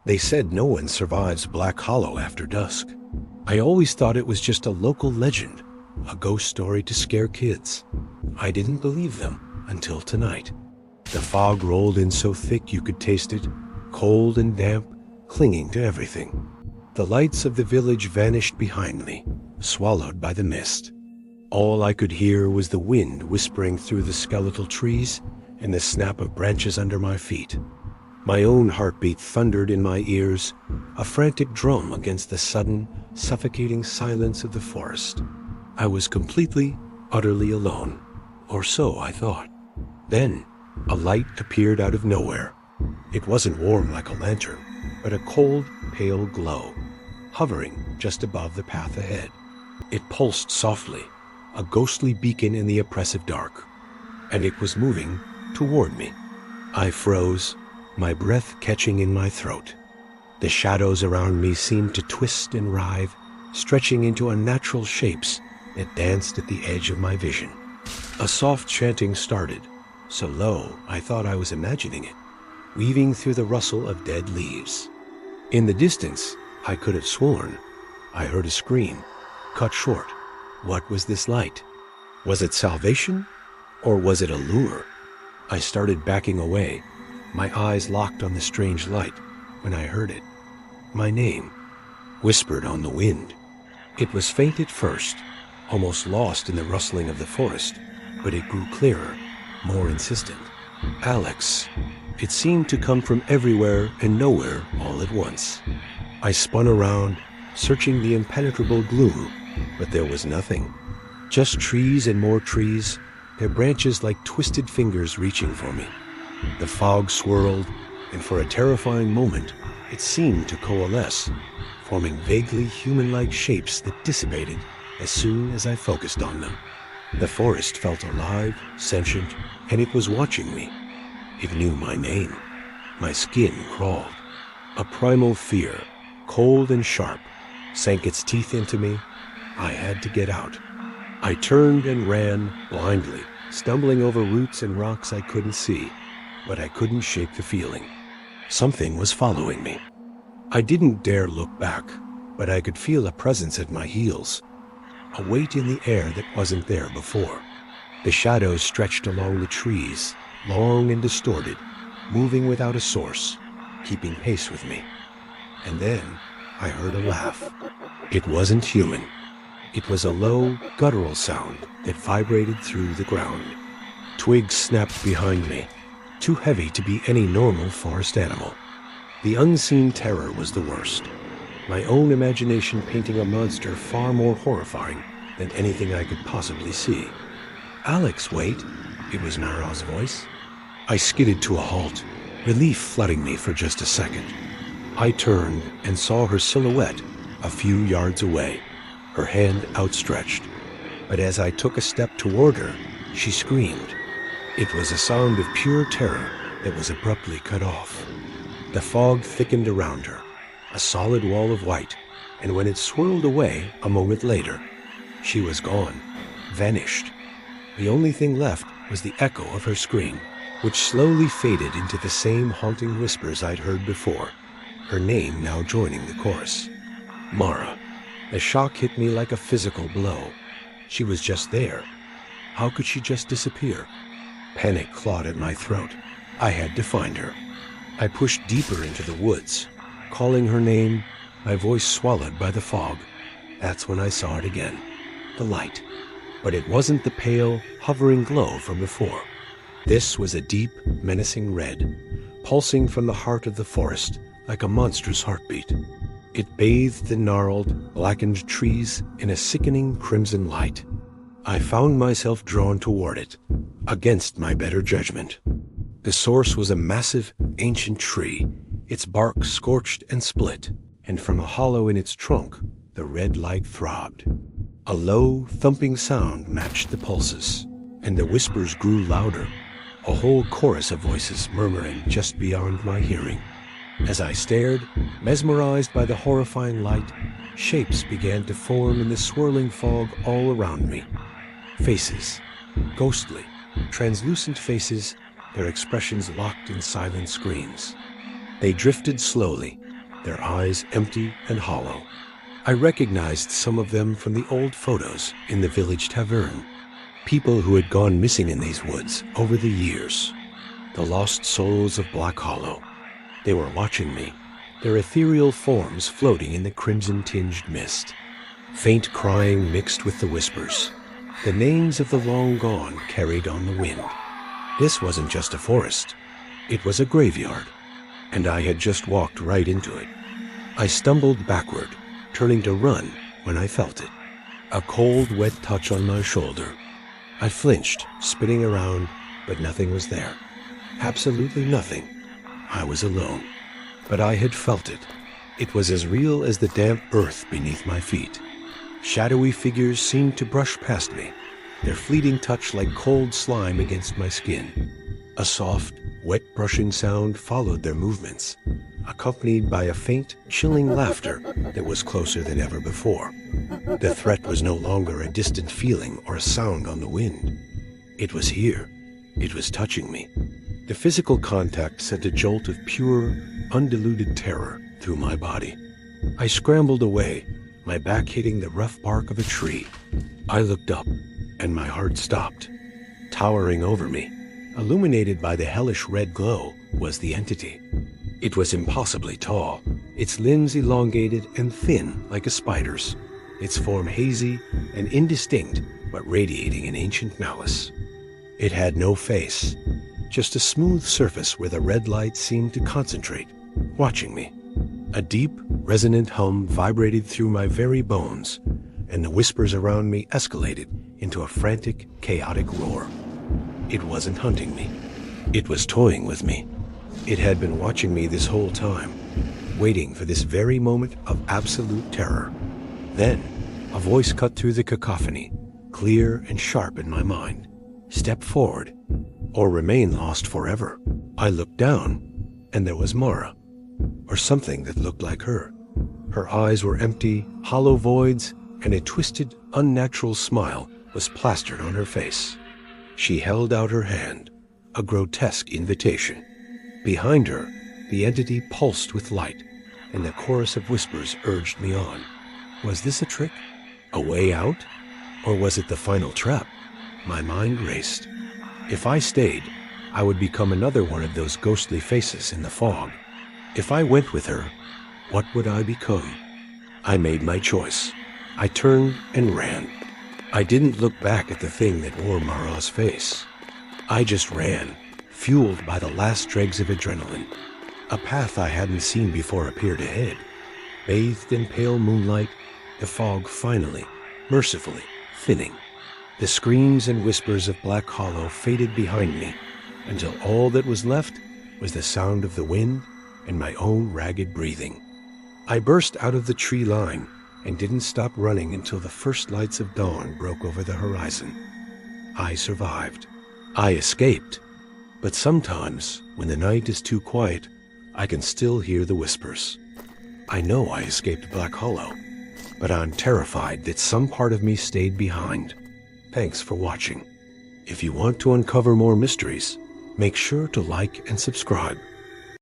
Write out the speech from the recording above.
They said no one survives Black Hollow after dusk. I always thought it was just a local legend, a ghost story to scare kids. I didn't believe them until tonight. The fog rolled in so thick you could taste it, cold and damp, clinging to everything. The lights of the village vanished behind me, swallowed by the mist. All I could hear was the wind whispering through the skeletal trees and the snap of branches under my feet. My own heartbeat thundered in my ears, a frantic drum against the sudden, suffocating silence of the forest. I was completely, utterly alone, or so I thought. Then, a light appeared out of nowhere. It wasn't warm like a lantern, but a cold, pale glow, hovering just above the path ahead. It pulsed softly, a ghostly beacon in the oppressive dark, and it was moving toward me. I froze, my breath catching in my throat. The shadows around me seemed to twist and writhe, stretching into unnatural shapes that danced at the edge of my vision. A soft chanting started, so low I thought I was imagining it, weaving through the rustle of dead leaves. In the distance, I could have sworn I heard a scream, cut short. What was this light? Was it salvation, or was it a lure? I started backing away, my eyes locked on the strange light, when I heard it. My name, whispered on the wind. It was faint at first, almost lost in the rustling of the forest, but it grew clearer, more insistent. Alex. It seemed to come from everywhere and nowhere all at once. I spun around, searching the impenetrable gloom, but there was nothing. Just trees and more trees, their branches like twisted fingers reaching for me. The fog swirled, and for a terrifying moment, it seemed to coalesce, forming vaguely human-like shapes that dissipated as soon as I focused on them. The forest felt alive, sentient, and it was watching me. It knew my name. My skin crawled. A primal fear, cold and sharp, sank its teeth into me. I had to get out. I turned and ran blindly, stumbling over roots and rocks I couldn't see, but I couldn't shake the feeling. Something was following me. I didn't dare look back, but I could feel a presence at my heels, a weight in the air that wasn't there before. The shadows stretched along the trees, long and distorted, moving without a source, keeping pace with me. And then I heard a laugh. It wasn't human. It was a low, guttural sound that vibrated through the ground. Twigs snapped behind me, too heavy to be any normal forest animal. The unseen terror was the worst, my own imagination painting a monster far more horrifying than anything I could possibly see. "Alex, wait," it was Mara's voice. I skidded to a halt, relief flooding me for just a second. I turned and saw her silhouette a few yards away, her hand outstretched. But as I took a step toward her, she screamed. It was a sound of pure terror that was abruptly cut off. The fog thickened around her, a solid wall of white, and when it swirled away a moment later, she was gone, vanished. The only thing left was the echo of her scream, which slowly faded into the same haunting whispers I'd heard before, her name now joining the chorus. Mara. The shock hit me like a physical blow. She was just there. How could she just disappear? Panic clawed at my throat. I had to find her. I pushed deeper into the woods, calling her name, my voice swallowed by the fog. That's when I saw it again. The light. But it wasn't the pale, hovering glow from before. This was a deep, menacing red, pulsing from the heart of the forest like a monstrous heartbeat. It bathed the gnarled, blackened trees in a sickening crimson light. I found myself drawn toward it, against my better judgment. The source was a massive, ancient tree, its bark scorched and split, and from a hollow in its trunk, the red light throbbed. A low, thumping sound matched the pulses, and the whispers grew louder, a whole chorus of voices murmuring just beyond my hearing. As I stared, mesmerized by the horrifying light, shapes began to form in the swirling fog all around me. Faces, ghostly, translucent faces, their expressions locked in silent screams. They drifted slowly, their eyes empty and hollow. I recognized some of them from the old photos in the village tavern. People who had gone missing in these woods over the years. The lost souls of Black Hollow. They were watching me, their ethereal forms floating in the crimson-tinged mist. Faint crying mixed with the whispers. The names of the long gone carried on the wind. This wasn't just a forest. It was a graveyard, and I had just walked right into it. I stumbled backward, turning to run when I felt it. A cold, wet touch on my shoulder. I flinched, spinning around, but nothing was there. Absolutely nothing. I was alone. But I had felt it. It was as real as the damp earth beneath my feet. Shadowy figures seemed to brush past me, their fleeting touch like cold slime against my skin. A soft, wet brushing sound followed their movements, accompanied by a faint, chilling laughter that was closer than ever before. The threat was no longer a distant feeling or a sound on the wind. It was here. It was touching me. The physical contact sent a jolt of pure, undiluted terror through my body. I scrambled away, my back hitting the rough bark of a tree. I looked up, and my heart stopped. Towering over me, illuminated by the hellish red glow, was the entity. It was impossibly tall, its limbs elongated and thin like a spider's, its form hazy and indistinct but radiating an ancient malice. It had no face, just a smooth surface where the red light seemed to concentrate, watching me. A deep, resonant hum vibrated through my very bones, and the whispers around me escalated into a frantic, chaotic roar. It wasn't hunting me. It was toying with me. It had been watching me this whole time, waiting for this very moment of absolute terror. Then, a voice cut through the cacophony, clear and sharp in my mind. Step forward, or remain lost forever. I looked down, and there was Mara, or something that looked like her. Her eyes were empty, hollow voids, and a twisted, unnatural smile was plastered on her face. She held out her hand, a grotesque invitation. Behind her, the entity pulsed with light, and the chorus of whispers urged me on. Was this a trick? A way out? Or was it the final trap? My mind raced. If I stayed, I would become another one of those ghostly faces in the fog. If I went with her, what would I become? I made my choice. I turned and ran. I didn't look back at the thing that wore Mara's face. I just ran, fueled by the last dregs of adrenaline. A path I hadn't seen before appeared ahead. Bathed in pale moonlight, the fog finally, mercifully, thinning. The screams and whispers of Black Hollow faded behind me, until all that was left was the sound of the wind and my own ragged breathing. I burst out of the tree line and didn't stop running until the first lights of dawn broke over the horizon. I survived. I escaped. But sometimes, when the night is too quiet, I can still hear the whispers. I know I escaped Black Hollow, but I'm terrified that some part of me stayed behind. Thanks for watching. If you want to uncover more mysteries, make sure to like and subscribe.